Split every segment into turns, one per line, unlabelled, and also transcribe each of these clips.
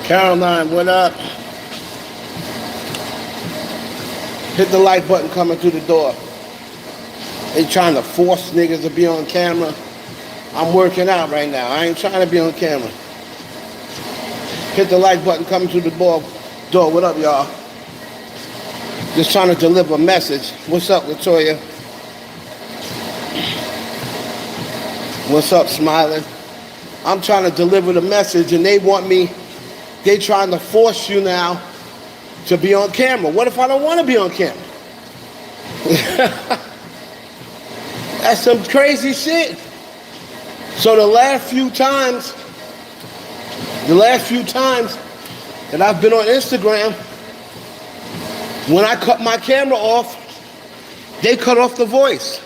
Caroline, what up? Hit the like button coming through the door. They trying to force niggas to be on camera. I'm working out right now. I ain't trying to be on camera. Hit the like button coming through the door. What up, y'all? Just trying to deliver a message. What's up, Latoya? What's up, Smiling? I'm trying to deliver the message and they trying to force you now to be on camera. What if I don't want to be on camera? That's some crazy shit. So the last few times that I've been on Instagram, when I cut my camera off, they cut off the voice.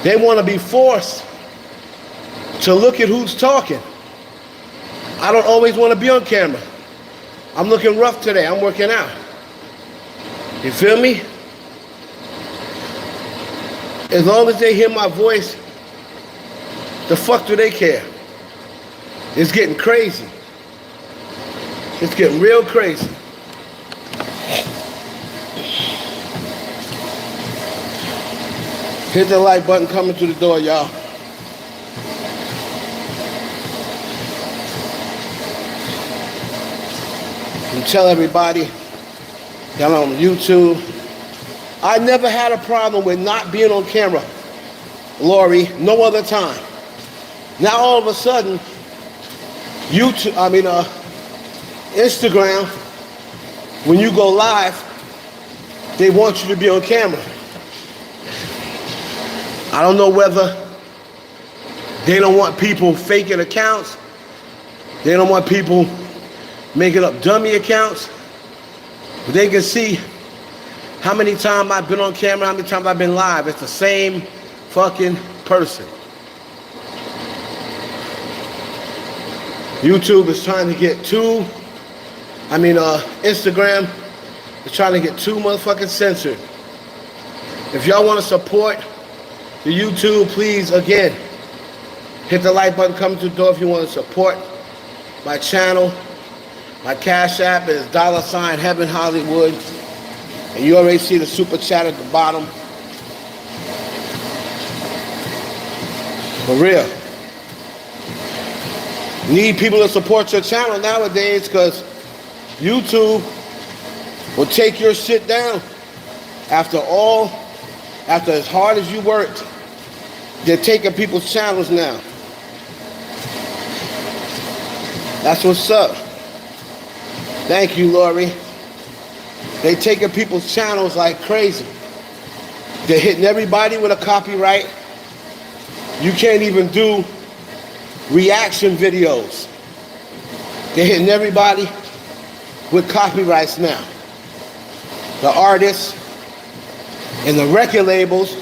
They want to be forced to look at who's talking. I don't always want to be on camera. I'm looking rough today. I'm working out. You feel me? As long as they hear my voice, the fuck do they care? It's getting crazy. It's getting real crazy. Hit the like button coming through the door, y'all. And tell everybody that I'm on YouTube. I never had a problem with not being on camera, Lori, no other time. Now all of a sudden, Instagram, when you go live, they want you to be on camera. I don't know whether they don't want people faking accounts. They don't want people making up dummy accounts. But they can see how many times I've been on camera, how many times I've been live. It's the same fucking person. YouTube is trying to get Instagram is trying to get too motherfucking censored. If y'all want to support the YouTube, please, again, hit the like button coming to the door if you want to support my channel. My Cash App is $Heaven Hollywood. And you already see the super chat at the bottom. For real. Need people to support your channel nowadays because YouTube will take your shit down. After as hard as you worked, they're taking people's channels now. That's what's up. Thank you, Lori. They taking people's channels like crazy. They're hitting everybody with a copyright. You can't even do reaction videos. They're hitting everybody with copyrights now. The artists and the record labels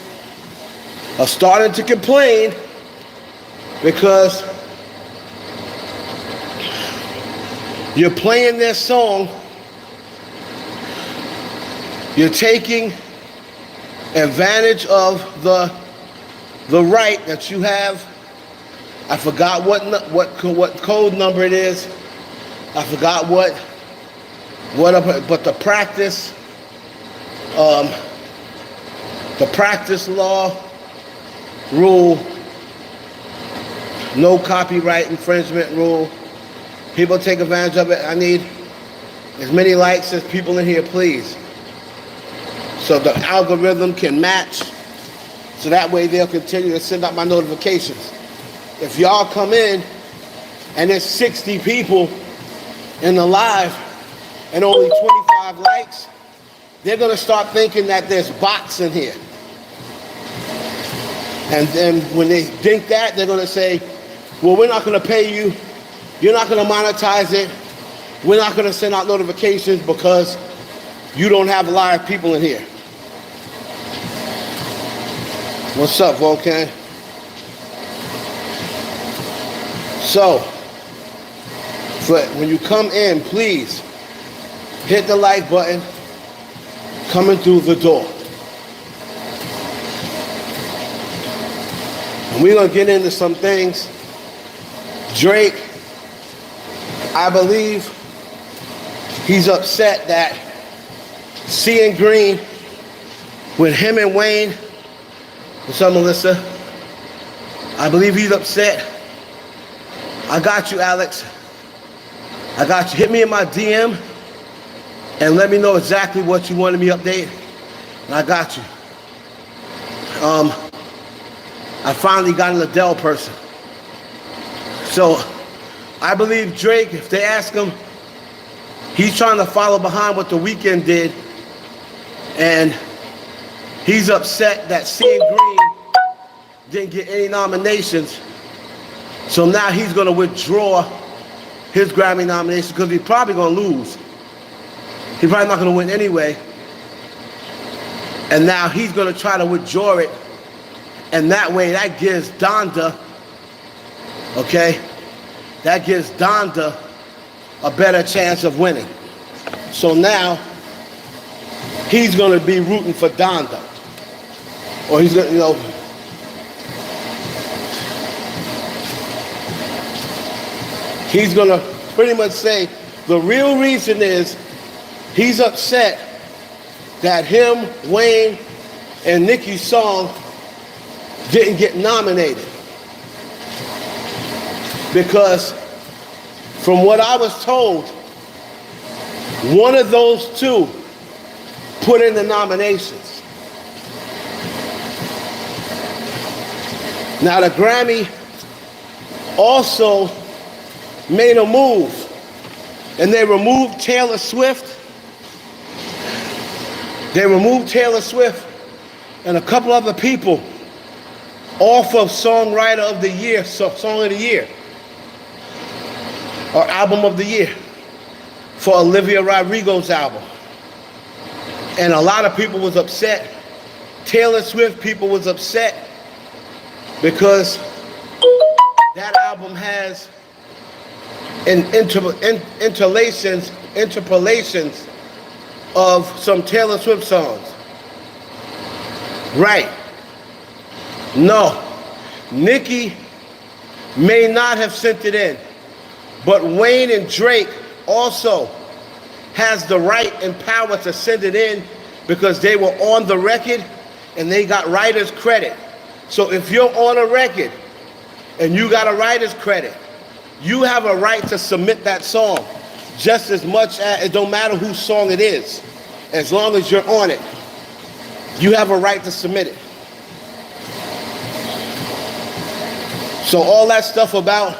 are starting to complain because you're playing their song, you're taking advantage of the right that you have. I forgot what code number it is. I forgot but the practice law rule, no copyright infringement rule. People take advantage of it. I need as many likes as people in here, please. So the algorithm can match. So that way they'll continue to send out my notifications. If y'all come in and there's 60 people in the live and only 25 likes, they're going to start thinking that there's bots in here. And then when they think that, they're going to say, well, we're not going to pay you. You're not going to monetize it. We're not going to send out notifications because you don't have live people in here. What's up, Volcan? So, when you come in, please hit the like button coming through the door. And we're going to get into some things Drake, I believe he's upset that seeing Green with him and Wayne. What's up, Melissa? I believe he's upset. I got you, Alex. I got you. Hit me in my DM and let me know exactly what you wanted me to update. And I got you. I finally got an Adele person. So I believe Drake, if they ask him, he's trying to follow behind what The Weeknd did, and he's upset that Seeing Green didn't get any nominations. So now he's going to withdraw his Grammy nomination because he's probably going to lose. He's probably not going to win anyway. And now he's going to try to withdraw it. And that way, that gives Donda, okay, that gives Donda a better chance of winning. So now, he's going to be rooting for Donda. Or he's going to, he's going to pretty much say the real reason is he's upset that him, Wayne, and Nicki's song didn't get nominated. Because from what I was told, one of those two put in the nominations. Now the Grammy also made a move, and they removed Taylor Swift. They removed Taylor Swift and a couple other people off of Songwriter of the Year, Song of the Year, or Album of the Year for Olivia Rodrigo's album. And a lot of people was upset. Taylor Swift people was upset because that album has interpolations of some Taylor Swift songs. Right. No. Nicki may not have sent it in, but Wayne and Drake also has the right and power to send it in because they were on the record and they got writer's credit. So if you're on a record and you got a writer's credit, you have a right to submit that song just as much as, it don't matter whose song it is. As long as you're on it, you have a right to submit it. So all that stuff about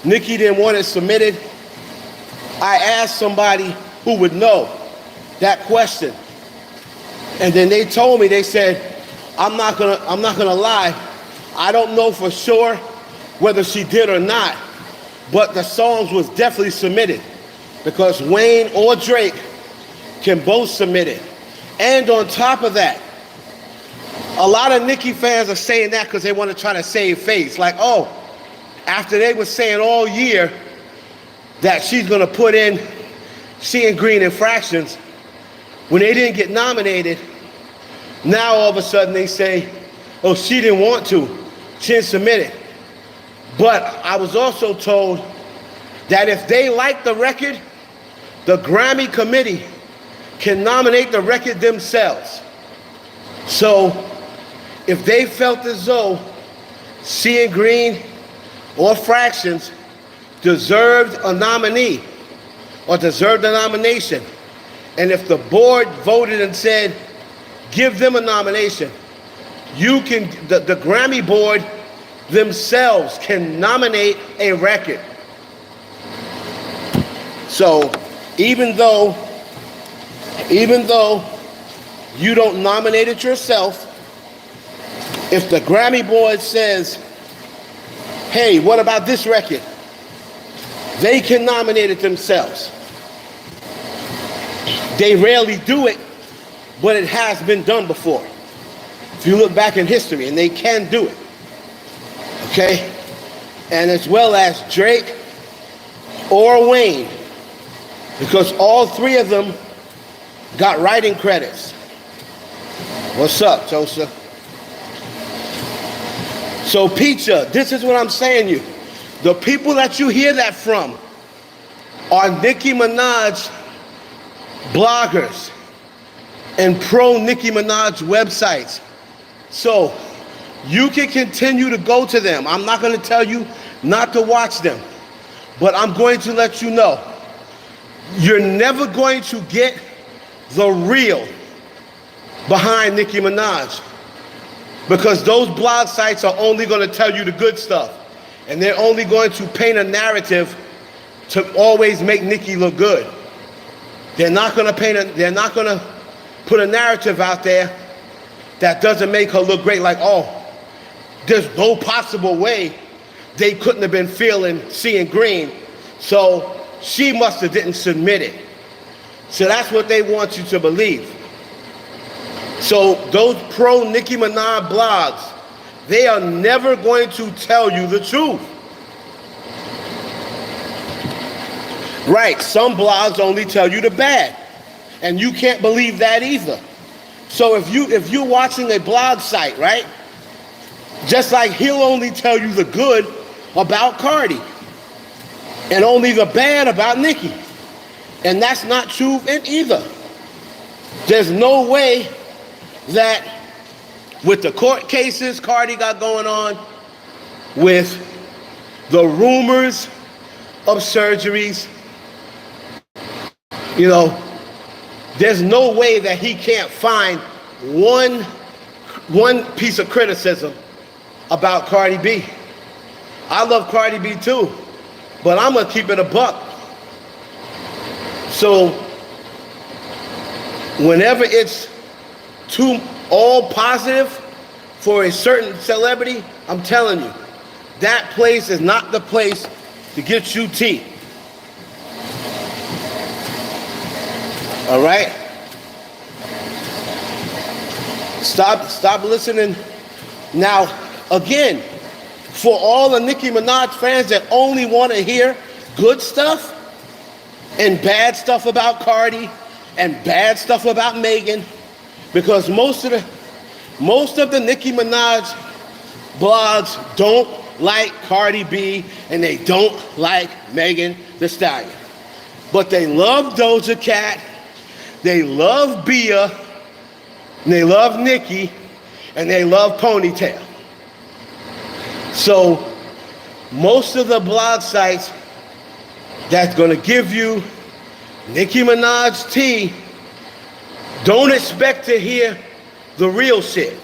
Nicki didn't want it submitted, I asked somebody who would know that question. And then they told me, they said, I'm not gonna lie, I don't know for sure whether she did or not, but the songs was definitely submitted because Wayne or Drake can both submit it. And on top of that, a lot of Nicki fans are saying that because they want to try to save face. Like, oh, after they were saying all year that she's going to put in Seeing Green and Fractions, when they didn't get nominated, now all of a sudden they say, oh, she didn't want to. She didn't submit it. But I was also told that if they like the record, the Grammy committee can nominate the record themselves. So if they felt as though Seeing Green or Fractions deserved a nominee or deserved a nomination, and if the board voted and said, give them a nomination, you can, the Grammy board themselves can nominate a record. So even though you don't nominate it yourself, if the Grammy board says, hey, what about this record? They can nominate it themselves. They rarely do it, but it has been done before. If you look back in history, and they can do it. Okay? And as well as Drake or Wayne, because all three of them got writing credits. What's up, Joseph? So Peacha, this is what I'm saying you. The people that you hear that from are Nicki Minaj bloggers and pro Nicki Minaj websites. So you can continue to go to them. I'm not going to tell you not to watch them, but I'm going to let you know you're never going to get the real behind Nicki Minaj, because those blog sites are only going to tell you the good stuff, and they're only going to paint a narrative to always make Nicki look good. They're not going to put a narrative out there that doesn't make her look great, like, oh, there's no possible way they couldn't have been seeing green, so she must have didn't submit it. So that's what they want you to believe. So those pro Nicki Minaj blogs, they are never going to tell you the truth. Right, some blogs only tell you the bad, and you can't believe that either. So if you're watching a blog site, right, just like he'll only tell you the good about Cardi and only the bad about Nicki, and that's not true either. There's no way that with the court cases Cardi got going on, with the rumors of surgeries, you know, there's no way that he can't find one piece of criticism about Cardi B. I love Cardi B too, but I'm gonna keep it a buck. So whenever it's too all positive for a certain celebrity, I'm telling you, that place is not the place to get you tea. All right? Stop listening. Now, again, for all the Nicki Minaj fans that only want to hear good stuff and bad stuff about Cardi and bad stuff about Megan, because most of the Nicki Minaj blogs don't like Cardi B and they don't like Megan Thee Stallion. But they love Doja Cat, they love Bia, and they love Nicki, and they love Ponytail. So most of the blog sites that's gonna give you Nicki Minaj tea, don't expect to hear the real shit.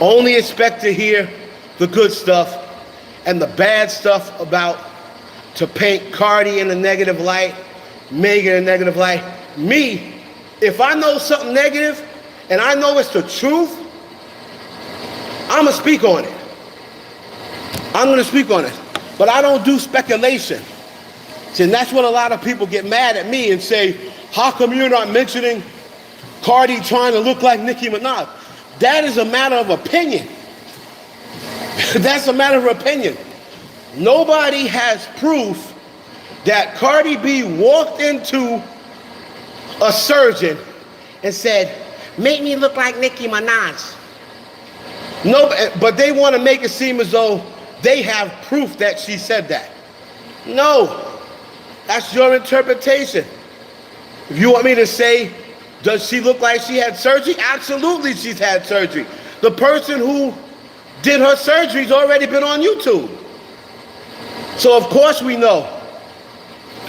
Only expect to hear the good stuff, and the bad stuff to paint Cardi in a negative light, Megan in a negative light. Me, if I know something negative and I know it's the truth, I'm gonna speak on it. I'm gonna speak on it. But I don't do speculation. See, and that's what a lot of people get mad at me and say, how come you're not mentioning Cardi trying to look like Nicki Minaj? That is a matter of opinion. That's a matter of opinion. Nobody has proof that Cardi B walked into a surgeon and said, make me look like Nicki Minaj. No, but they want to make it seem as though they have proof that she said that. No, that's your interpretation. If you want me to say, does she look like she had surgery? Absolutely she's had surgery. The person who did her surgery's already been on YouTube. So of course we know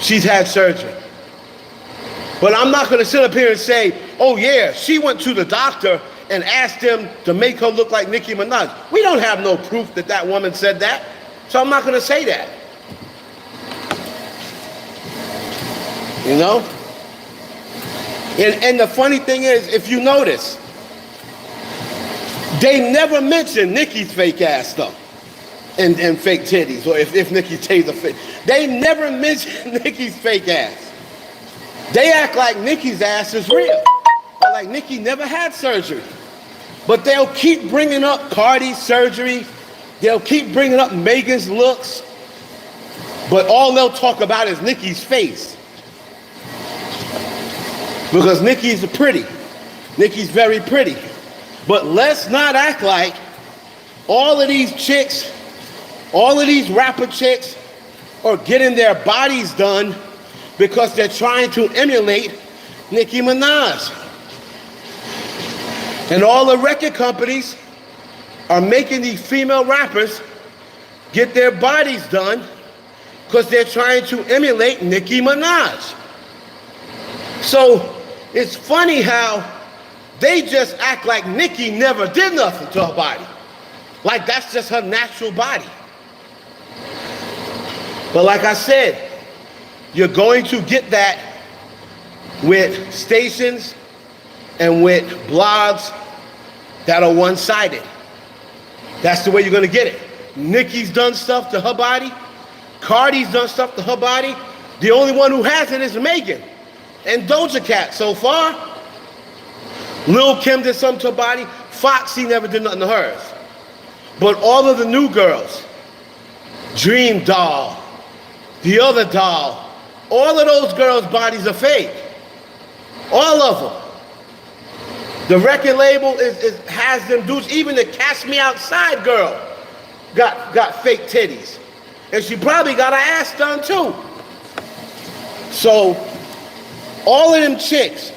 she's had surgery. But I'm not gonna sit up here and say, oh yeah, she went to the doctor and asked him to make her look like Nicki Minaj. We don't have no proof that that woman said that, so I'm not gonna say that. You know? And the funny thing is, if you notice, they never mention Nicki's fake ass stuff and fake titties, or if Nicki T's a fake. They never mention Nicki's fake ass. They act like Nicki's ass is real, or like Nicki never had surgery. But they'll keep bringing up Cardi's surgery. They'll keep bringing up Megan's looks. But all they'll talk about is Nicki's face. Because Nicki's pretty. Nicki's very pretty. But let's not act like all of these chicks All of these rapper chicks are getting their bodies done because they're trying to emulate Nicki Minaj. And all the record companies are making these female rappers get their bodies done because they're trying to emulate Nicki Minaj. So it's funny how they just act like Nicki never did nothing to her body. Like that's just her natural body. But like I said, you're going to get that with stations and with blogs that are one-sided. That's the way you're going to get it. Nicki's done stuff to her body. Cardi's done stuff to her body. The only one who hasn't is Megan and Doja Cat so far. Lil' Kim did something to her body. Foxy never did nothing to hers. But all of the new girls, Dream Doll, the other doll, all of those girls' bodies are fake. All of them. The record label has them dudes. Even the Cash Me Outside girl got fake titties. And she probably got her ass done too. So all of them chicks,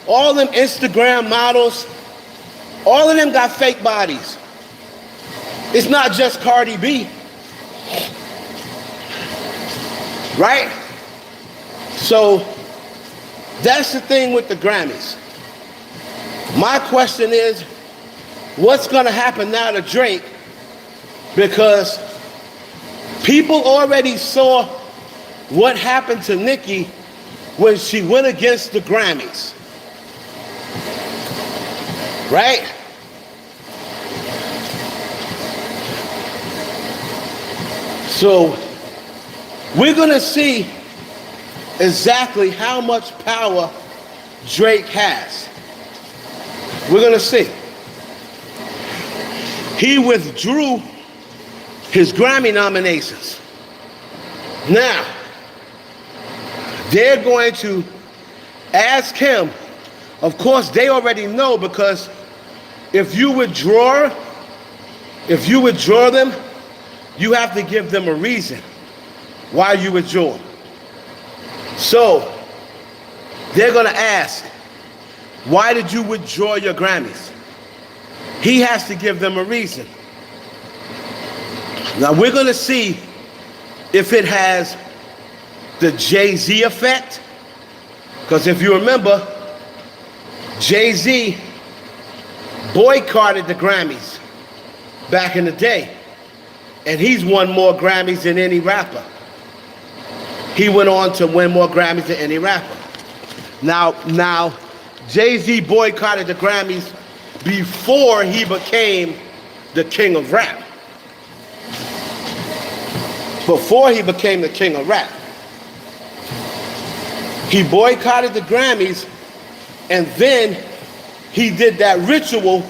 all them Instagram models, all of them got fake bodies. It's not just Cardi B. Right? So that's the thing with the Grammys. My question is, what's going to happen now to Drake? Because people already saw what happened to Nicki when she went against the Grammys. Right? So we're going to see exactly how much power Drake has. We're going to see. He withdrew his Grammy nominations. Now, they're going to ask him. Of course, they already know, because if you withdraw them, you have to give them a reason why you withdraw. So, they're going to ask, why did you withdraw your Grammys? He has to give them a reason. Now, we're going to see if it has the Jay-Z effect. Because if you remember, Jay-Z boycotted the Grammys back in the day. And he's won more Grammys than any rapper. He went on to win more Grammys than any rapper. Now, Jay-Z boycotted the Grammys before he became the king of rap. Before he became the king of rap. He boycotted the Grammys, and then he did that ritual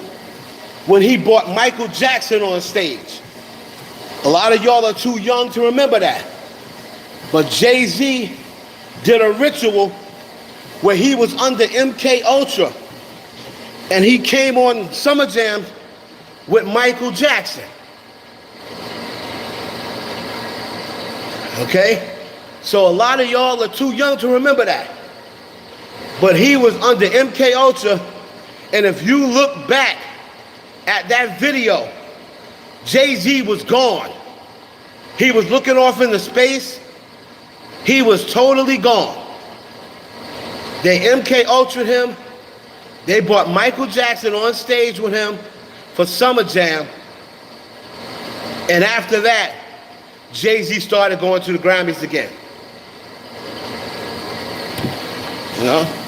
when he brought Michael Jackson on stage. A lot of y'all are too young to remember that. But Jay-Z did a ritual where he was under MK Ultra, and he came on Summer Jam with Michael Jackson. Okay? So a lot of y'all are too young to remember that. But he was under MK Ultra, and if you look back at that video, Jay-Z was gone. He was looking off into space. He was totally gone. They MK Ultra'd him. They brought Michael Jackson on stage with him for Summer Jam. And after that, Jay-Z started going to the Grammys again. You know?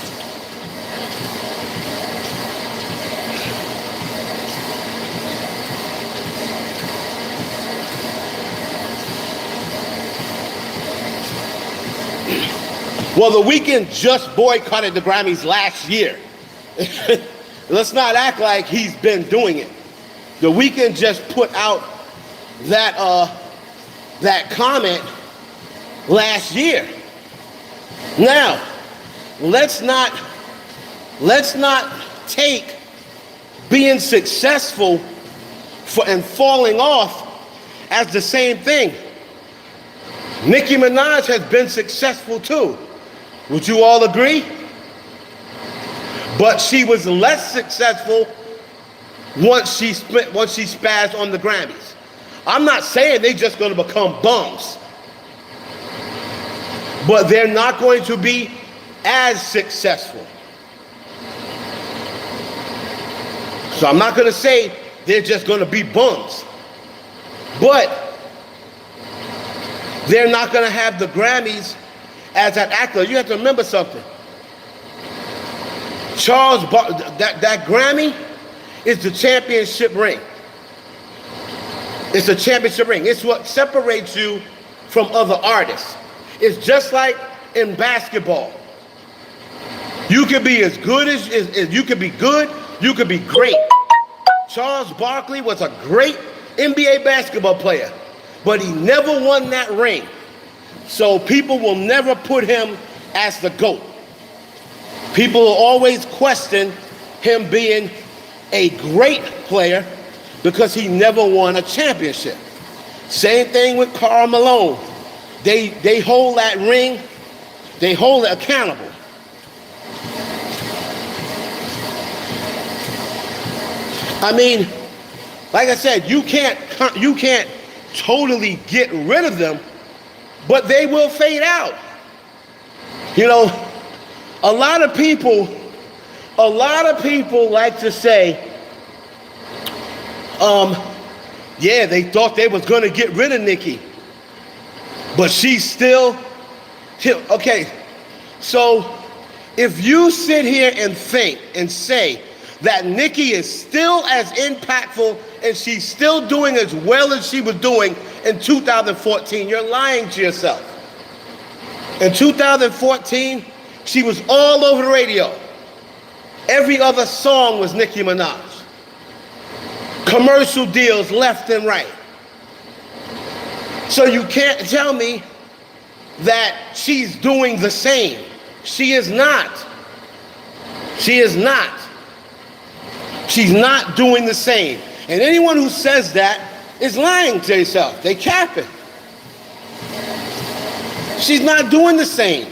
Well, The Weeknd just boycotted the Grammys last year. Let's not act like he's been doing it. The Weeknd just put out that comment last year. Now, let's not take being successful and falling off as the same thing. Nicki Minaj has been successful too. Would you all agree? But she was less successful once she spazzed on the Grammys. I'm not saying they're just going to become bums, but they're not going to be as successful. So I'm not going to say they're just going to be bums, but they're not going to have the Grammys as an actor. You have to remember something. That Grammy is the championship ring. It's a championship ring. It's what separates you from other artists. It's just like in basketball. You could be as good as you could be good, you could be great. Charles Barkley was a great NBA basketball player, but he never won that ring. So people will never put him as the GOAT. People will always question him being a great player because he never won a championship. Same thing with Karl Malone. They hold that ring, they hold it accountable. I mean, like I said, you can't totally get rid of them, but they will fade out. You know, a lot of people like to say, yeah, they thought they was gonna get rid of Nicki, but she's still, okay. So if you sit here and think and say that Nicki is still as impactful and she's still doing as well as she was doing in 2014, you're lying to yourself. In 2014, she was all over the radio. Every other song was Nicki Minaj. Commercial deals left and right. So you can't tell me that she's doing the same. She is not. She is not. She's not doing the same. And anyone who says that is lying to yourself. They capping. She's not doing the same.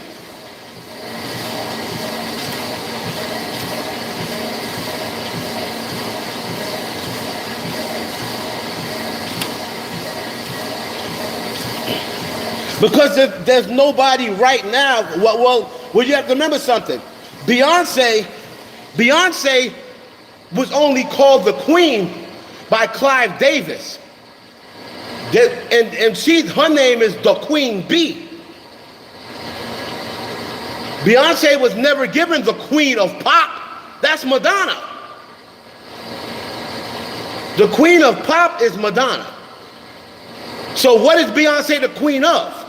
Because there's nobody right now. Well, you have to remember something. Beyonce was only called the Queen by Clive Davis. And her name is the Queen Bee. Beyonce was never given the Queen of Pop. That's Madonna. The Queen of Pop is Madonna. So what is Beyonce the Queen of?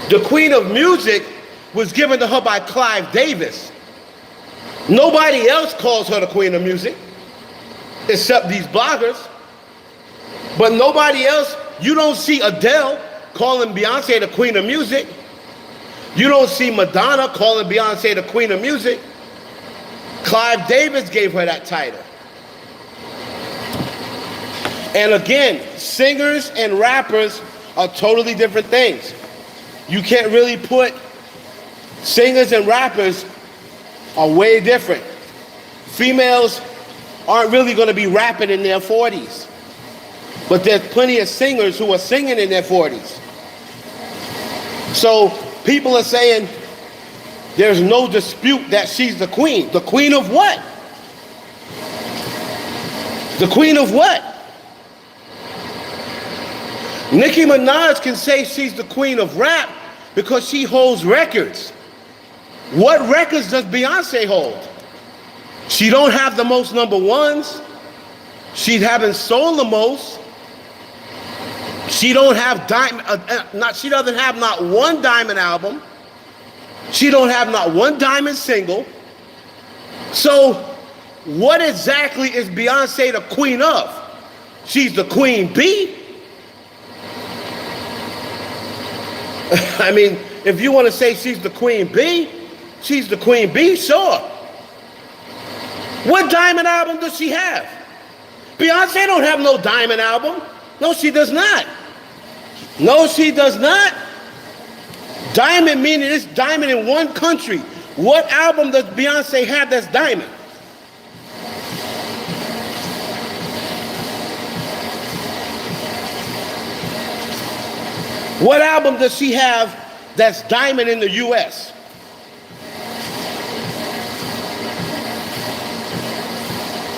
The Queen of Music was given to her by Clive Davis. Nobody else calls her the Queen of Music, except these bloggers. But nobody else, you don't see Adele calling Beyonce the Queen of Music. You don't see Madonna calling Beyonce the Queen of Music. Clive Davis gave her that title. And again, singers and rappers are totally different things. You can't really put, singers and rappers are way different. Females aren't really going to be rapping in their 40s. But there's plenty of singers who are singing in their 40s. So people are saying there's no dispute that she's the queen. The queen of what? The queen of what? Nicki Minaj can say she's the queen of rap because she holds records. What records does Beyonce hold? She don't have the most number ones. She haven't sold the most. She don't have she doesn't have not one diamond album. She don't have not one diamond single. So what exactly is Beyonce the queen of? She's the queen bee? I mean, if you want to say she's the queen bee, she's the queen bee, sure. What diamond album does she have? Beyonce don't have no diamond album. No, she does not. No, she does not. Diamond meaning it's diamond in one country. What album does Beyonce have that's diamond? What album does she have that's diamond in the US?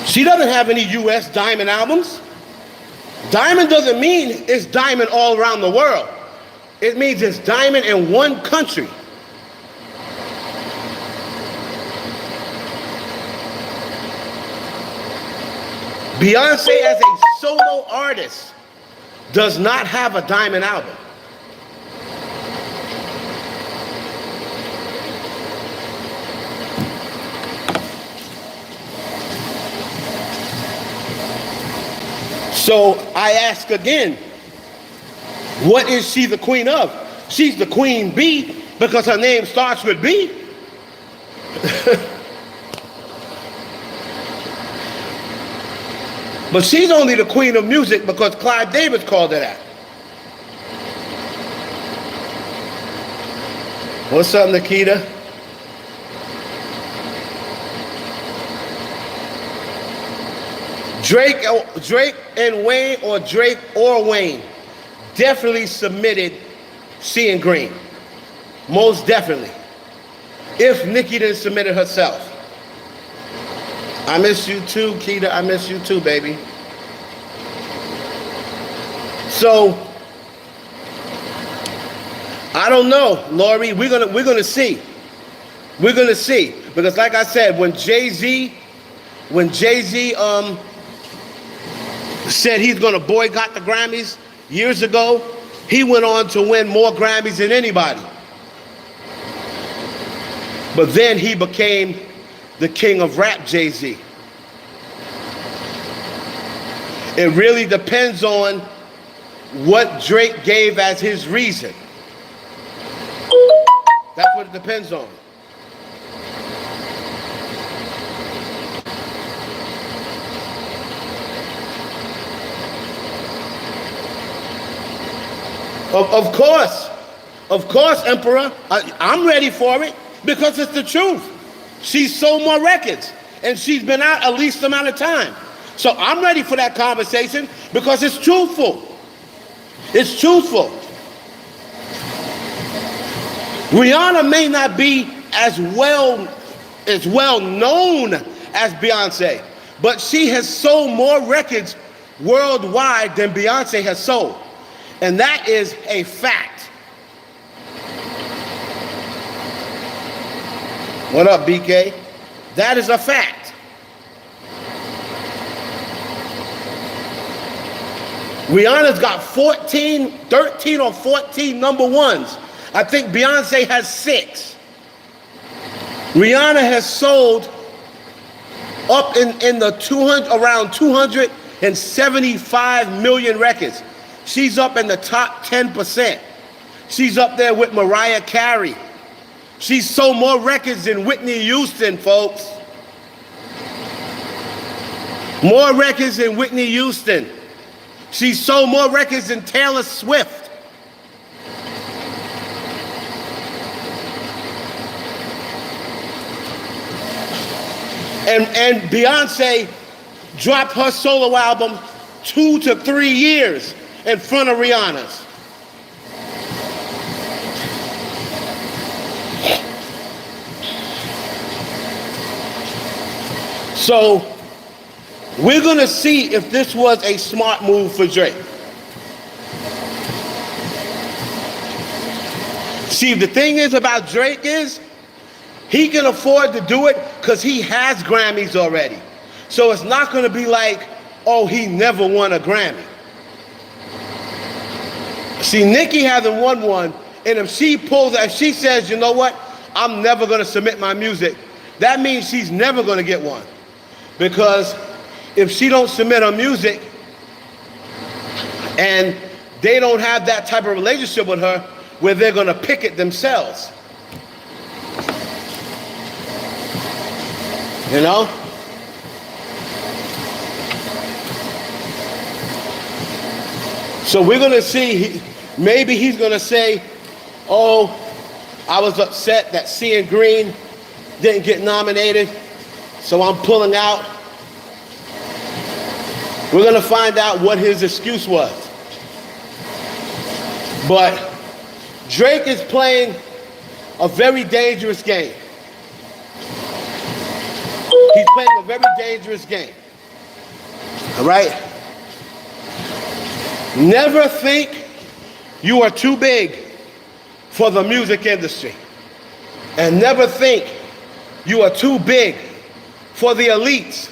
She doesn't have any US diamond albums. Diamond doesn't mean it's diamond all around the world. It means it's diamond in one country. Beyonce as a solo artist does not have a diamond album. So I ask again, what is she the queen of? She's the queen bee because her name starts with B. But she's only the queen of music because Clive Davis called her that. What's up, Nikita? Drake and Wayne, or Drake or Wayne, definitely submitted Seeing Green. Most definitely. If Nicki didn't submit it herself. I miss you too, Keita. I miss you too, baby. So I don't know, Lori. We're gonna see. We're gonna see. Because like I said, when Jay-Z said he's gonna boycott the Grammys years ago, he went on to win more Grammys than anybody. But then he became the king of rap, Jay-Z. It really depends on what Drake gave as his reason. That's what it depends on. Of course, Emperor. I'm ready for it because it's the truth. She's sold more records and she's been out at least amount of time. So I'm ready for that conversation because it's truthful. It's truthful. Rihanna may not be as well known as Beyonce, but she has sold more records worldwide than Beyonce has sold. And that is a fact. What up, BK? That is a fact. Rihanna's got 13 or 14 number ones. I think Beyonce has 6. Rihanna has sold up in the around 275 million records. She's up in the top 10%. She's up there with Mariah Carey. She's sold more records than Whitney Houston, folks. More records than Whitney Houston. She sold more records than Taylor Swift. And Beyonce dropped her solo album 2 to 3 years in front of Rihanna's. So we're gonna see if this was a smart move for Drake. See, the thing is about Drake is he can afford to do it because he has Grammys already. So it's not gonna be like, oh, he never won a Grammy. See, Nicki hasn't won one, and if she says, you know what, I'm never gonna submit my music, that means she's never gonna get one. Because if she don't submit her music and they don't have that type of relationship with her where they're gonna pick it themselves. You know? So we're going to see, maybe he's going to say, oh, I was upset that Seeing Green didn't get nominated, so I'm pulling out. We're going to find out what his excuse was. But Drake is playing a very dangerous game. He's playing a very dangerous game. All right? Never think you are too big for the music industry. And never think you are too big for the elites.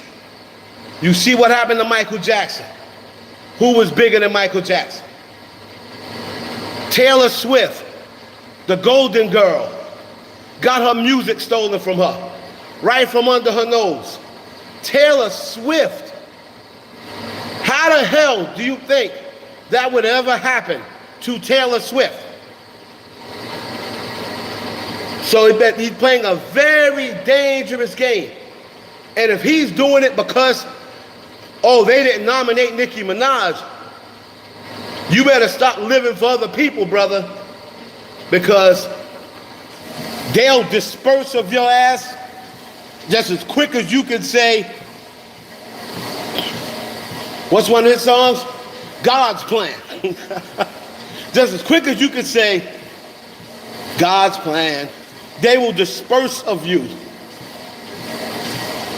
You see what happened to Michael Jackson. Who was bigger than Michael Jackson? Taylor Swift, the golden girl, got her music stolen from her, right from under her nose. Taylor Swift. How the hell do you think that would ever happen to Taylor Swift? So he's playing a very dangerous game. And if he's doing it because, oh, they didn't nominate Nicki Minaj, you better stop living for other people, brother, because they'll disperse of your ass just as quick as you can say, what's one of his songs? God's Plan. Just as quick as you can say, God's plan, they will disperse of you.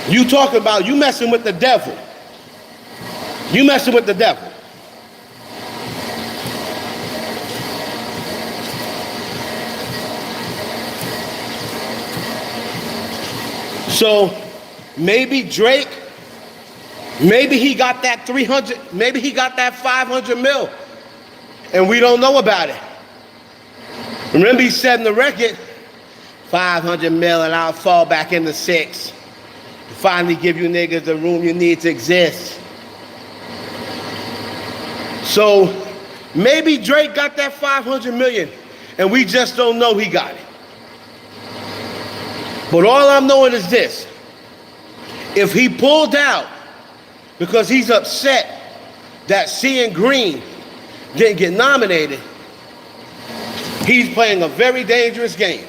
You talk about you messing with the devil. You messing with the devil. So maybe Drake, maybe he got that 300, maybe he got that 500 mil, and we don't know about it. Remember he said in the record, 500 mil and I'll fall back into 6. Finally give you niggas the room you need to exist. So maybe Drake got that 500 million and we just don't know he got it. But all I'm knowing is this. If he pulled out because he's upset that Seeing Green didn't get nominated, he's playing a very dangerous game.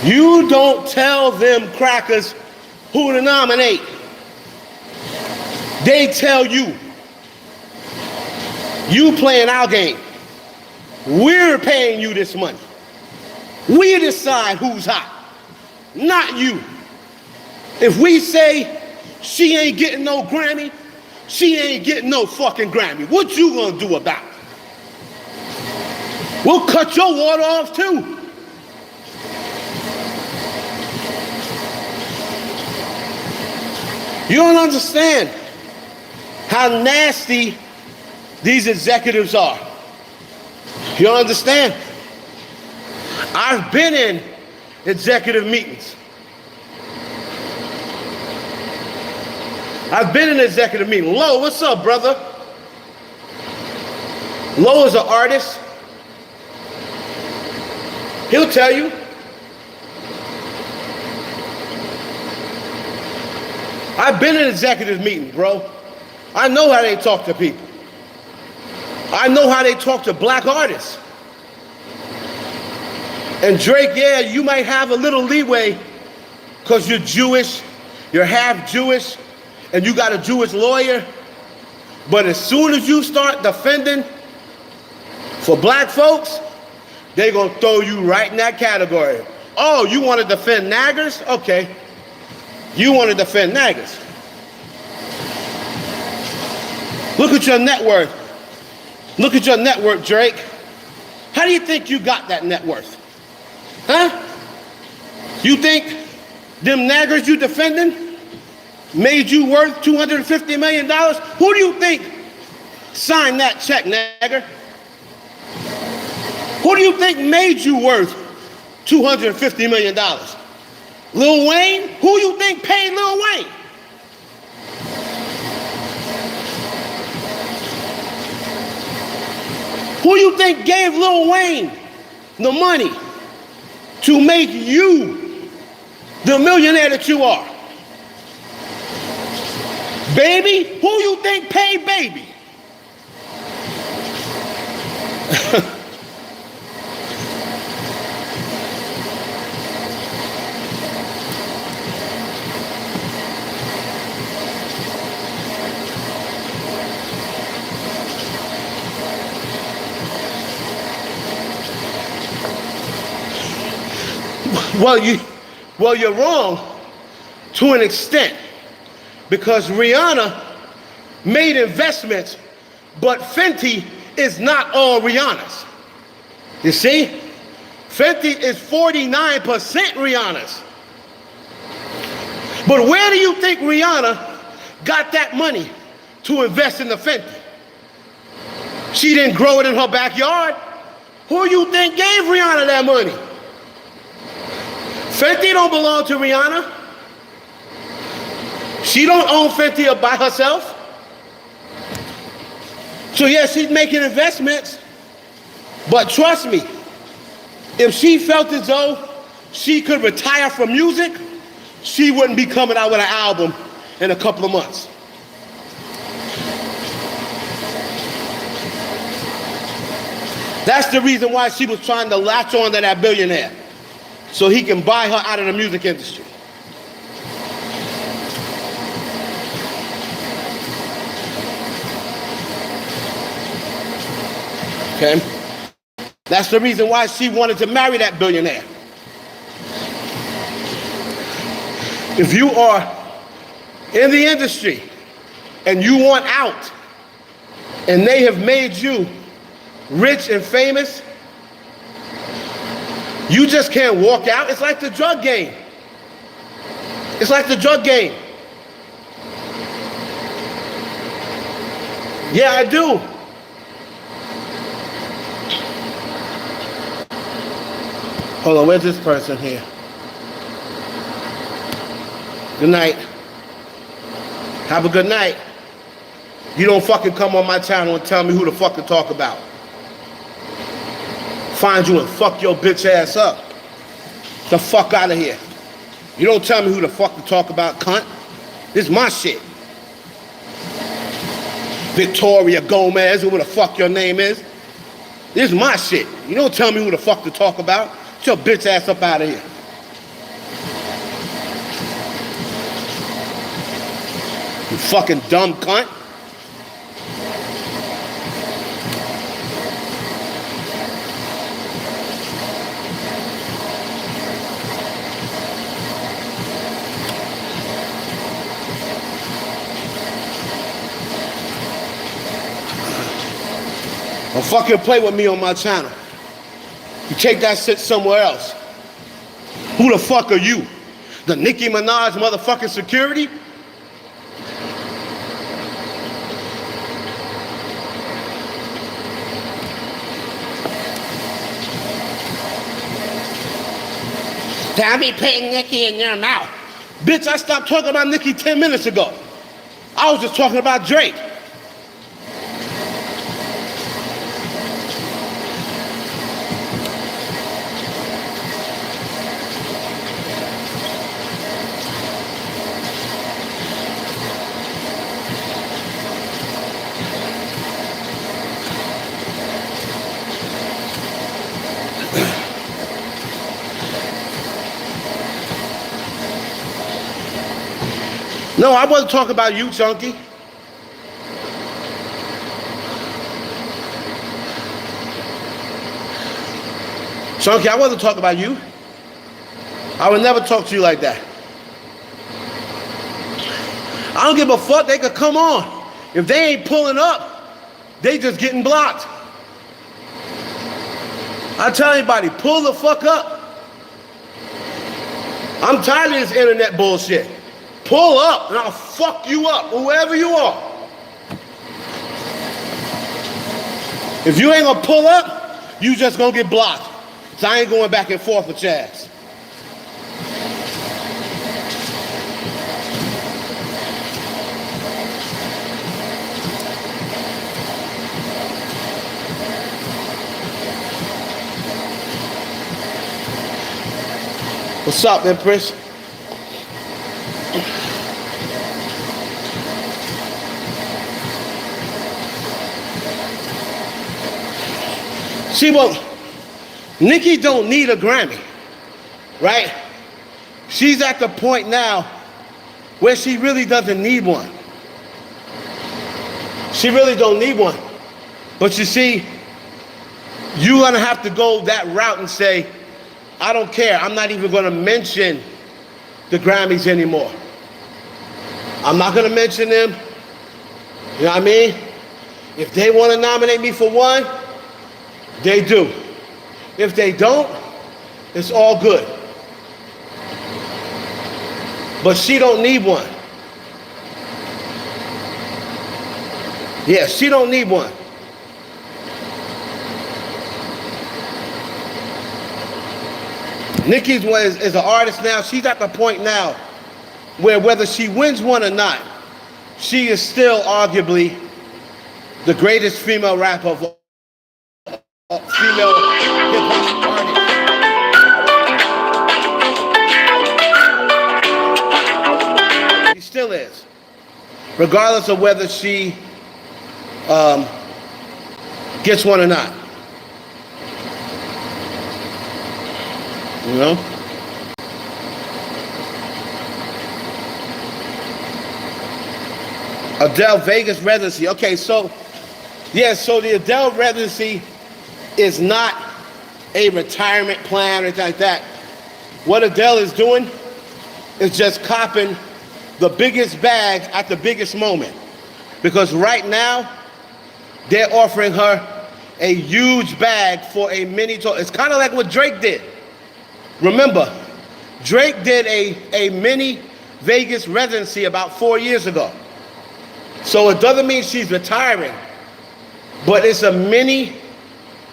You don't tell them crackers who to nominate. They tell you. You playing our game. We're paying you this money. We decide who's hot, not you. If we say she ain't getting no Grammy, she ain't getting no fucking Grammy, what you gonna do about it? We'll cut your water off too. You don't understand how nasty these executives are. You don't understand? I've been in executive meetings. I've been in an executive meeting. Lo, what's up, brother? Lo is an artist. He'll tell you. I've been in an executive meeting, bro. I know how they talk to people. I know how they talk to black artists. And Drake, yeah, you might have a little leeway because you're Jewish, you're half Jewish, and you got a Jewish lawyer. But as soon as you start defending for black folks, they're going to throw you right in that category. Oh, you want to defend naggers? Okay. You want to defend naggers. Look at your net worth. Look at your net worth, Drake. How do you think you got that net worth? Huh? You think them naggers you defending made you worth $250 million? Who do you think signed that check, nagger? Who do you think made you worth $250 million? Lil Wayne? Who you think paid Lil Wayne? Who you think gave Lil Wayne the money to make you the millionaire that you are? Baby? Who you think paid Baby? Well, you're wrong to an extent, because Rihanna made investments, but Fenty is not all Rihanna's. You see? Fenty is 49% Rihanna's. But where do you think Rihanna got that money to invest in the Fenty? She didn't grow it in her backyard. Who you think gave Rihanna that money? Fenty don't belong to Rihanna. She don't own Fenty by herself. So yeah, she's making investments, but trust me, if she felt as though she could retire from music, she wouldn't be coming out with an album in a couple of months. That's the reason why she was trying to latch on to that billionaire, so he can buy her out of the music industry. Okay? That's the reason why she wanted to marry that billionaire. If you are in the industry and you want out, and they have made you rich and famous, you just can't walk out. It's like the drug game. It's like the drug game. Yeah, I do. Hold on, where's this person here? Good night. Have a good night. You don't fucking come on my channel and tell me who the fuck to talk about. Find you and fuck your bitch ass up. The fuck out of here. You don't tell me who the fuck to talk about, cunt. This is my shit. Victoria Gomez, who the fuck your name is. This is my shit. You don't tell me who the fuck to talk about. Get your bitch ass up out of here. You fucking dumb cunt. Don't fucking play with me on my channel. You take that shit somewhere else. Who the fuck are you? The Nicki Minaj motherfucking security? Don't be putting Nicki in your mouth. Bitch, I stopped talking about Nicki 10 minutes ago. I was just talking about Drake. No, I wasn't talking about you, Chunky. Chunky, I wasn't talking about you. I would never talk to you like that. I don't give a fuck. They could come on. If they ain't pulling up, they just getting blocked. I tell anybody, pull the fuck up. I'm tired of this internet bullshit. Pull up and I'll fuck you up, whoever you are. If you ain't gonna pull up, you just gonna get blocked. So I ain't going back and forth with your ass. What's up, Empress? See, well, Nicki don't need a Grammy, right? She's at the point now where she really doesn't need one. She really don't need one. But you see, you're gonna have to go that route and say, I don't care, I'm not even gonna mention the Grammys anymore. I'm not gonna mention them. You know what I mean? If they wanna nominate me for one, they do. If they don't, it's all good. But she don't need one. Yeah, she don't need one. Nicki is an artist now. She's at the point now where whether she wins one or not, she is still arguably the greatest female rapper of all, female hip-hop artist. She still is, regardless of whether she gets one or not. You know? Adele Vegas residency. Okay, so, yeah, so the Adele residency is not a retirement plan or anything like that. What Adele is doing is just copping the biggest bag at the biggest moment. Because right now, they're offering her a huge bag for a mini tour. It's kind of like what Drake did. Remember, Drake did a mini Vegas residency about 4 years ago. So it doesn't mean she's retiring, but it's a mini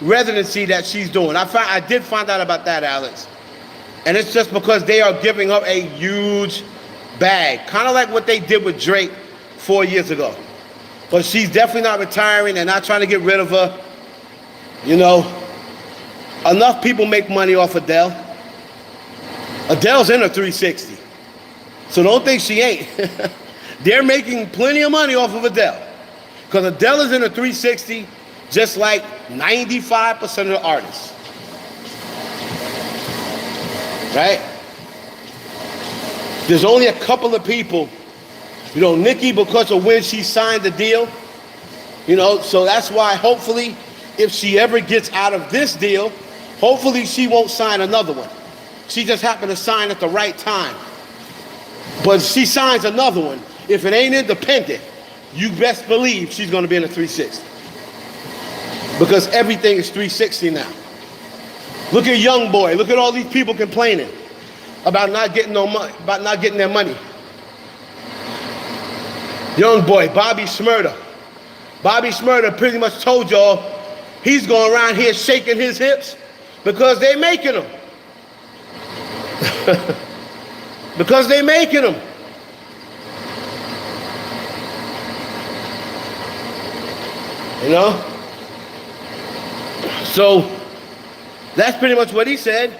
residency that she's doing. I did find out about that, Alex. And it's just because they are giving her a huge bag, kind of like what they did with Drake 4 years ago. But she's definitely not retiring. They're not trying to get rid of her. You know, enough people make money off Adele. Adele's in her 360. So don't think she ain't. They're making plenty of money off of Adele. Because Adele is in her 360 just like 95% of the artists. Right? There's only a couple of people, you know, Nicki, because of when she signed the deal, you know, so that's why hopefully if she ever gets out of this deal, hopefully she won't sign another one. She just happened to sign at the right time. But she signs another one. If it ain't independent, you best believe she's going to be in a 360. Because everything is 360 now. Look at YoungBoy. Look at all these people complaining about not getting no money, about not getting their money. YoungBoy, Bobby Shmurda. Bobby Shmurda pretty much told y'all he's going around here shaking his hips because they're making them. Because they're making them. You know? So that's pretty much what he said.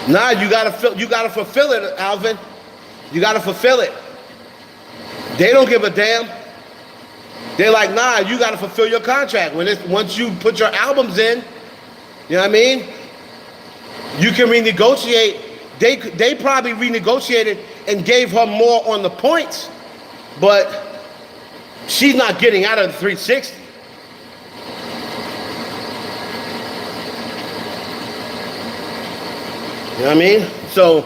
Nah, you gotta fulfill it, Alvin. You gotta fulfill it. They don't give a damn. They're like, nah, you gotta fulfill your contract. Once you put your albums in, you know what I mean? You can renegotiate. They probably renegotiated and gave her more on the points, but she's not getting out of the 360. You know what I mean? So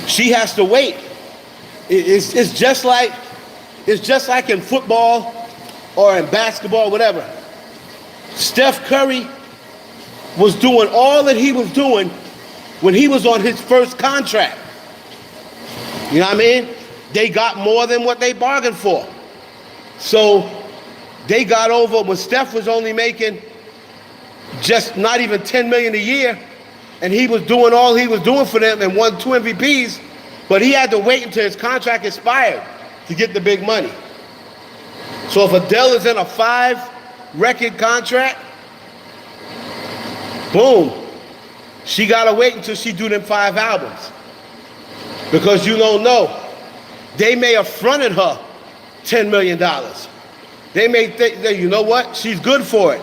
she has to wait. It's just like in football or in basketball, whatever. Steph Curry was doing all that he was doing when he was on his first contract. You know what I mean? They got more than what they bargained for. So they got over when Steph was only making just not even $10 million a year, and he was doing all he was doing for them and won 2 MVPs, but he had to wait until his contract expired to get the big money. So if Adele is in a 5-record contract, boom, she gotta wait until she do them 5 albums. Because you don't know. They may have fronted her $10 million. They may think that, you know what, she's good for it.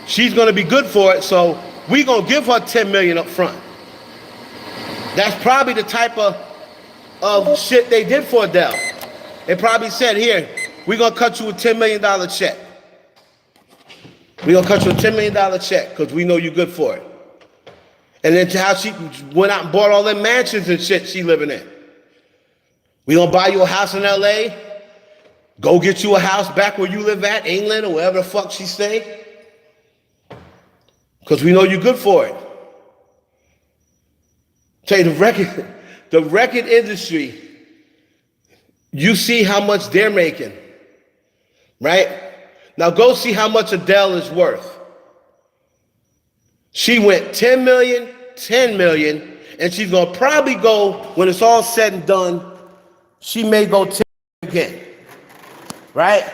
She's gonna be good for it, so we gonna give her $10 million up front. That's probably the type of shit they did for Adele. They probably said, here, we're gonna cut you a $10 million check. We're gonna cut you a $10 million check because we know you're good for it. And then how she went out and bought all them mansions and shit she living in. We gonna buy you a house in LA, go get you a house back where you live at, England or wherever the fuck she stay. Because we know you're good for it. Tell you the record industry, you see how much they're making, right? Now go see how much Adele is worth. She went 10 million, 10 million, and she's gonna probably go, when it's all said and done, she may go 10 again, right?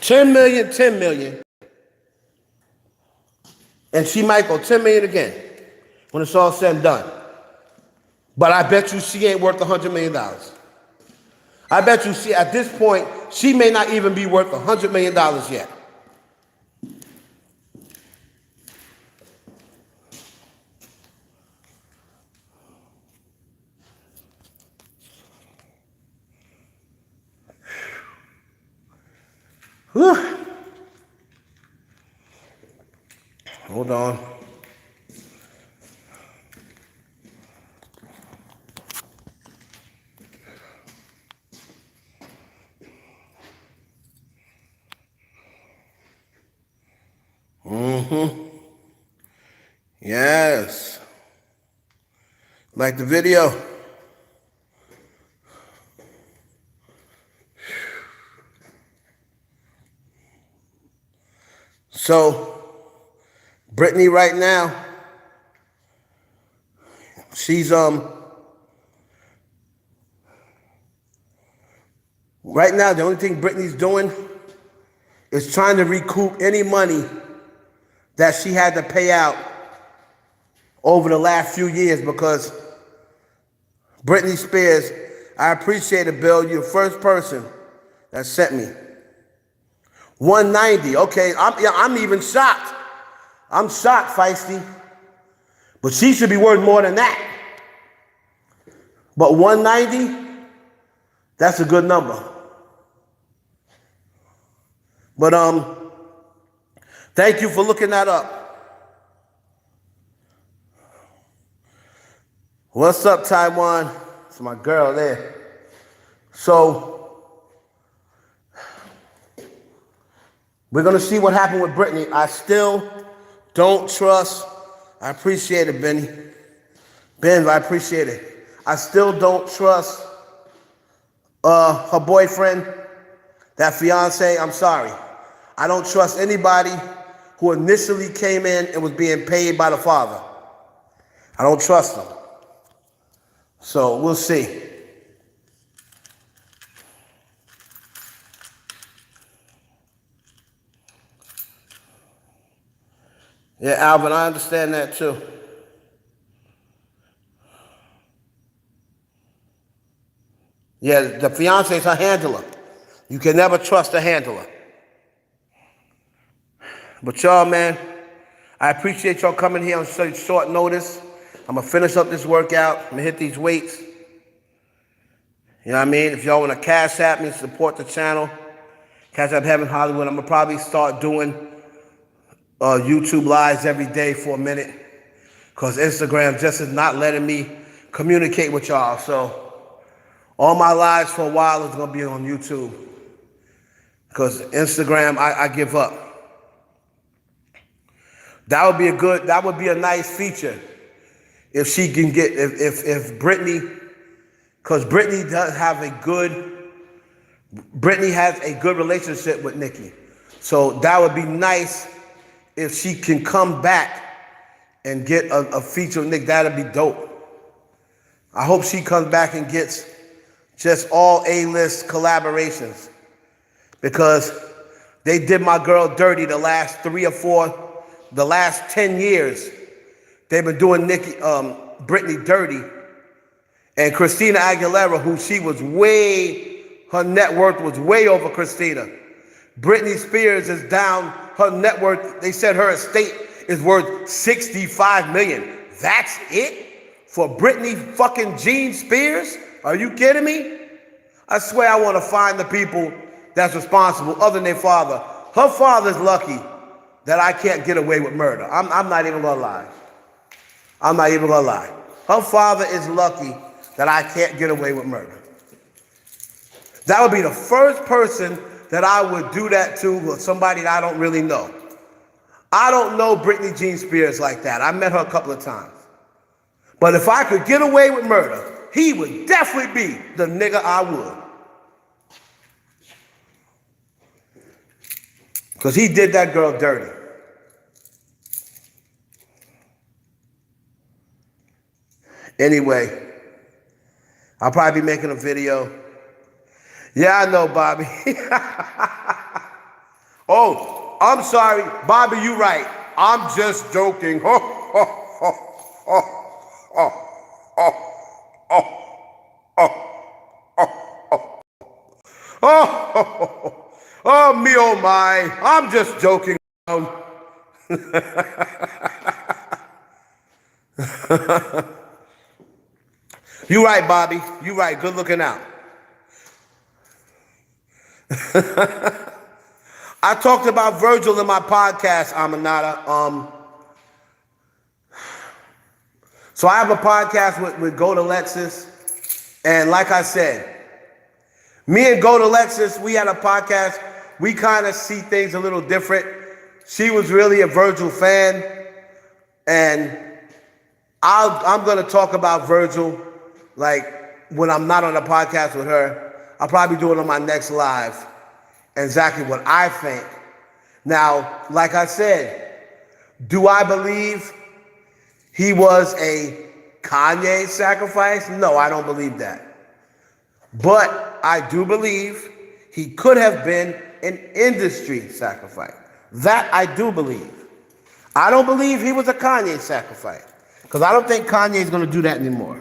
10 million, 10 million. And she might go 10 million again when it's all said and done. But I bet you she ain't worth $100 million. I bet you she, at this point, she may not even be worth $100 million yet. Whew. Hold on. Yes. Like the video. So, Brittany right now, she's right now the only thing Brittany's doing is trying to recoup any money that she had to pay out over the last few years, because Britney Spears, I appreciate it, Bill. You're the first person that sent me 190. Okay, I'm even shocked. I'm shocked, Feisty. But she should be worth more than that. But 190, that's a good number. But thank you for looking that up. What's up, Taiwan? It's my girl there. So, we're going to see what happened with Brittany. I still don't trust. I appreciate it, Benny. Ben, I appreciate it. I still don't trust her boyfriend, that fiance. I'm sorry. I don't trust anybody who initially came in and was being paid by the father. I don't trust them. So we'll see. Yeah, Alvin, I understand that too. Yeah, the fiance is her handler. You can never trust a handler. But y'all, man, I appreciate y'all coming here on such short notice. I'm going to finish up this workout. I'm going to hit these weights. You know what I mean? If y'all want to Cash App me, support the channel. Cash App Heaven Hollywood. I'm going to probably start doing YouTube lives every day for a minute, because Instagram just is not letting me communicate with y'all. So all my lives for a while is going to be on YouTube, because Instagram, I give up. That would be a nice feature if she can get, if Brittany, because Brittany has a good relationship with Nicki. So that would be nice if she can come back and get a feature with Nick. That'd be dope. I hope she comes back and gets just all A-list collaborations, because they did my girl dirty the last 10 years. They've been doing Brittany dirty, And Christina Aguilera, who her net worth was way over Christina. Britney Spears is down, her net worth, they said her estate is worth $65 million. That's it? For Britney fucking Jean Spears? Are you kidding me? I swear I want to find the people that's responsible other than their father. Her father's lucky that I can't get away with murder. I'm not even gonna lie. I'm not even gonna lie. Her father is lucky that I can't get away with murder. That would be the first person that I would do that to, somebody that I don't really know. I don't know Britney Jean Spears like that. I met her a couple of times. But if I could get away with murder, he would definitely be the nigga I would. Because he did that girl dirty. Anyway, I'll probably be making a video. Yeah, I know, Bobby. Oh, I'm sorry. Bobby, you right. I'm just joking. Oh, me, oh my. I'm just joking. You right, Bobby. You right. Good looking out. I talked about Virgil in my podcast, Aminata. So I have a podcast with Go to Lexus. And like I said, me and Go to Lexus, we had a podcast. We kind of see things a little different. She was really a Virgil fan. And I'm going to talk about Virgil, like when I'm not on a podcast with her. I'll probably do it on my next live. Exactly what I think. Now, like I said, do I believe he was a Kanye sacrifice? No, I don't believe that. But I do believe he could have been an industry sacrifice. That I do believe. I don't believe he was a Kanye sacrifice, because I don't think Kanye is going to do that anymore.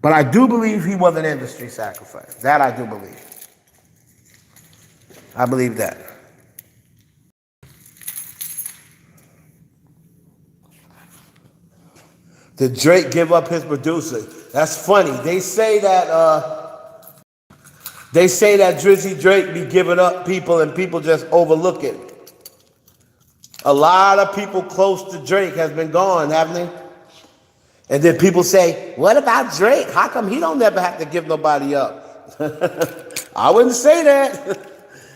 But I do believe he was an industry sacrifice. That I do believe. I believe that. Did Drake give up his producer? That's funny. They say that Drizzy Drake be giving up people and people just overlook it. A lot of people close to Drake has been gone, haven't they? And then people say, what about Drake? How come he don't never have to give nobody up? I wouldn't say that.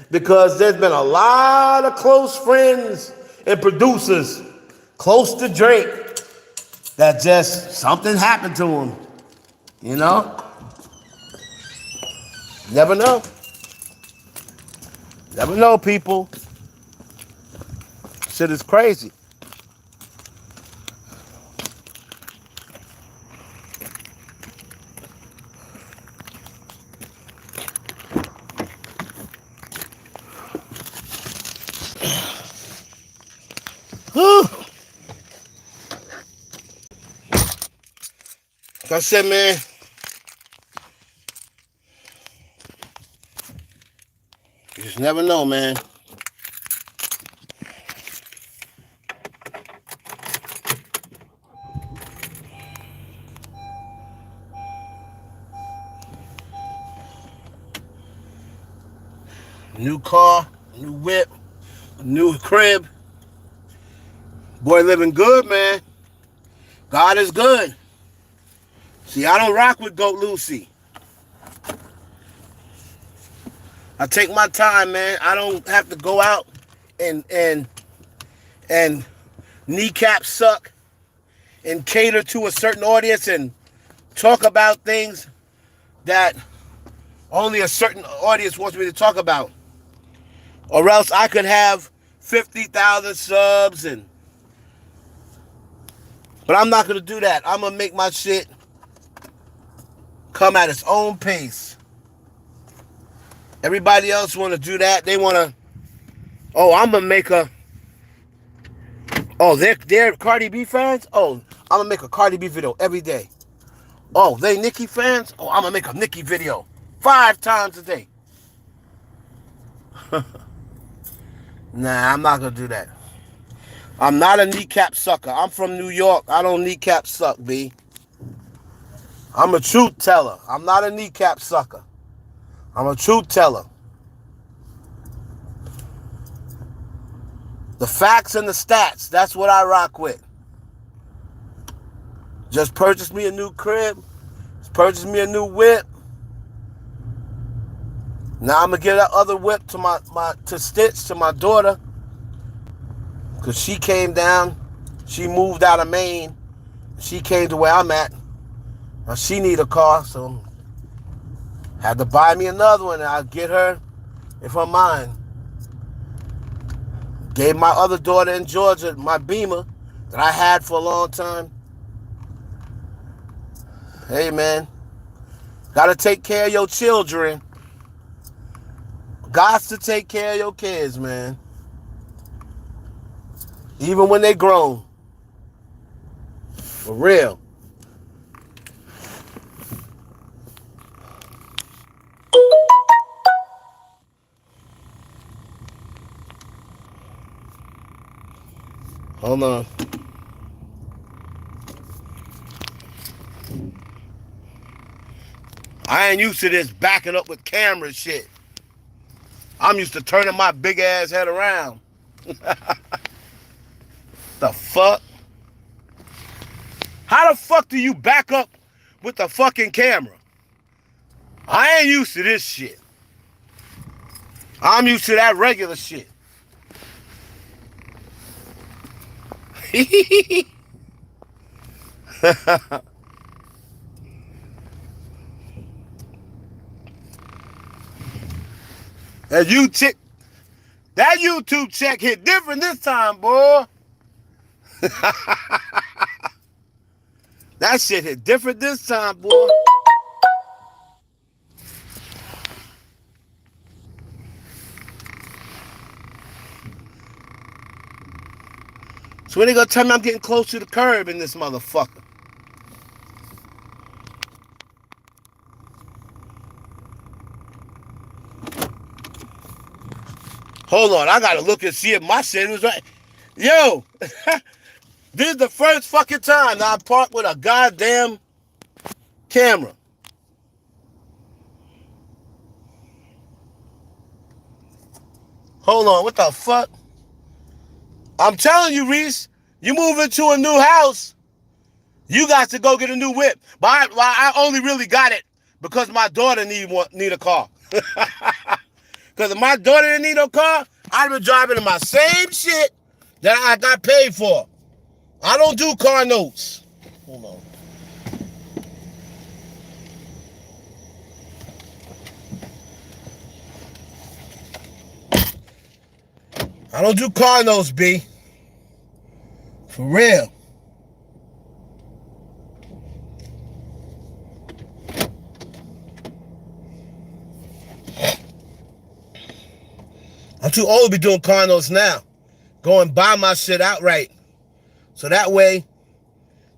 Because there's been a lot of close friends and producers close to Drake that just something happened to him. You know? Never know. Never know, people. Shit is crazy. Like I said, man, you just never know, man. New car, new whip, new crib. Boy, living good, man. God is good. See, I don't rock with Goat Lucy. I take my time, man. I don't have to go out and kneecap suck and cater to a certain audience and talk about things that only a certain audience wants me to talk about. Or else I could have 50,000 subs but I'm not going to do that. I'm going to make my shit come at its own pace. Everybody else want to do that. They want to, I'm going to make they're Cardi B fans? I'm going to make a Cardi B video every day. Oh, they Nicki fans? Oh, I'm gonna make a Nicki video 5 times a day. Nah, I'm not gonna do that. I'm not a kneecap sucker. I'm from New York. I don't kneecap suck, B. I'm a truth teller. I'm not a kneecap sucker. I'm a truth teller. The facts and the stats, that's what I rock with. Just purchased me a new crib. Just purchased me a new whip. Now I'm gonna get that other whip to Stitch, to my daughter. Cause she came down. She moved out of Maine. She came to where I'm at. Now she need a car, so had to buy me another one, and I'll get her if I'm mine. Gave my other daughter in Georgia my Beamer that I had for a long time. Hey, man. Gotta take care of your children. Gots to take care of your kids, man. Even when they grown. For real. Hold on. I ain't used to this backing up with camera shit. I'm used to turning my big ass head around. The fuck? How the fuck do you back up with the fucking camera? I ain't used to this shit. I'm used to that regular shit. That YouTube check hit different this time, boy. That shit hit different this time, boy. So when they gonna tell me I'm getting close to the curb in this motherfucker? Hold on, I gotta look and see if my shit was right. Yo, this is the first fucking time that I parked with a goddamn camera. Hold on, what the fuck? I'm telling you, Reese, you move into a new house, you got to go get a new whip. But I only really got it because my daughter need a car. Because if my daughter didn't need no car, I'd been driving in my same shit that I got paid for. I don't do car notes. Hold on. I don't do car notes, B. For real. I'm too old to be doing car notes now. Go and buy my shit outright. So that way,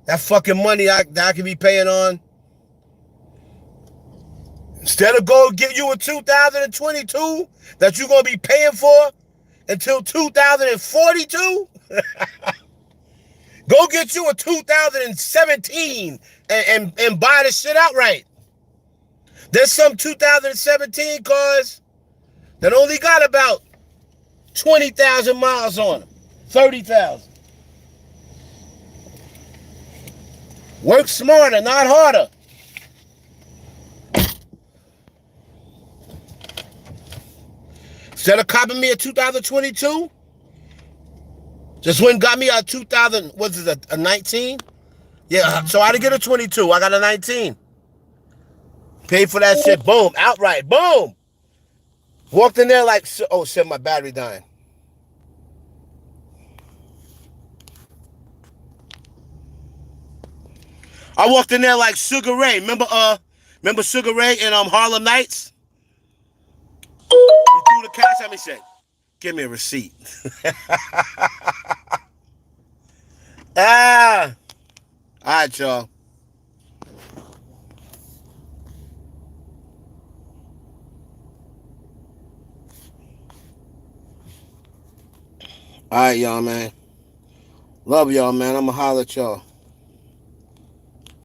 that fucking money that I can be paying on, instead of go get you a 2022 that you're going to be paying for until 2042, go get you a 2017 and buy the shit outright. There's some 2017 cars that only got about 20,000 miles on them, 30,000. Work smarter, not harder. Instead of copping me a 2022, just went and got me a 2000, what's it, a 19? Yeah, so I didn't get a 22, I got a 19. Paid for that shit, boom, outright, boom. Walked in there like, oh shit, my battery dying. I walked in there like Sugar Ray. Remember Sugar Ray in Harlem Nights? He threw the cash at me and said, give me a receipt. All right, y'all. All right, y'all, man. Love y'all, man. I'm going to holler at y'all.